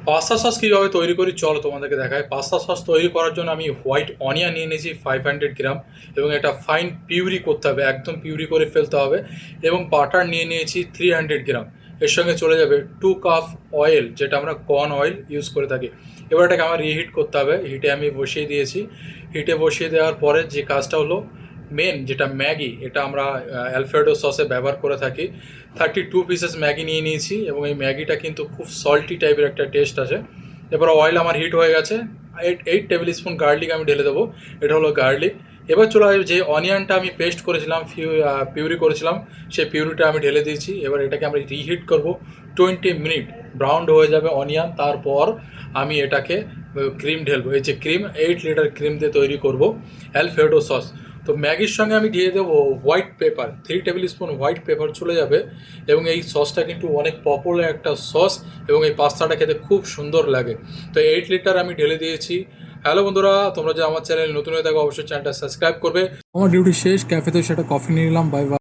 Pasta sauce কীভাবে তৈরি করি চলো তোমাদেরকে দেখাই। পাস্তা সস তৈরি করার জন্য আমি হোয়াইট অনিয়ন নিয়ে নিয়েছি 500 গ্রাম, এবং এটা ফাইন পিউরি করতে হবে, একদম পিউরি করে ফেলতে হবে। এবং বাটার নিয়ে নিয়েছি 300 গ্রাম। এর সঙ্গে চলে যাবে 2 কাপ অয়েল, যেটা আমরা কর্ন অয়েল ইউজ করে থাকি। এবার এটাকে আমার রিহিট করতে হবে। হিটে আমি বসিয়ে দিয়েছি। হিটে বসিয়ে দেওয়ার পরে যে কাজটা হলো, মেন যেটা ম্যাগি, এটা আমরা অ্যালফ্রেডো সসে ব্যবহার করে থাকি। 32 পিসেস ম্যাগি নিয়ে নিয়েছি, এবং এই ম্যাগিটা কিন্তু খুব সল্টি টাইপের একটা টেস্ট আছে। এবার অয়েল আমার হিট হয়ে গেছে। 8 টেবিল স্পুন গার্লিক আমি ঢেলে দেবো। এটা হলো গার্লিক। এবার চলে আসবে যে অনিয়নটা আমি পেস্ট করেছিলাম, পিউরি করেছিলাম, সেই পিউরিটা আমি ঢেলে দিয়েছি। এবার এটাকে আমরা রিহিট করব 20 মিনিট। ব্রাউন্ড হয়ে যাবে অনিয়ন, তারপর আমি এটাকে ক্রিম ঢেলবো। এই যে ক্রিম, 8 লিটার ক্রিম দিয়ে তৈরি করব অ্যালফ্রেডো সস। তো ম্যাগির সঙ্গে আমি দিয়ে দেবো white paper, 3 table spoon white paper চলে যাবে। এবং এই সসটা কিন্তু অনেক পপুলার একটা সস, এবং এই পাস্তাটা খেতে খুব সুন্দর লাগে। তো 8 লিটার আমি ঢেলে দিয়েছি। হ্যালো বন্ধুরা, তোমরা যে আমার চ্যানেল নতুন হয়ে থাকো অবশ্যই চ্যানেলটা সাবস্ক্রাইব করবে। আমার ডিউটি শেষ, ক্যাফেতে সেটা কফি নিয়ে নিলাম। Bye bye.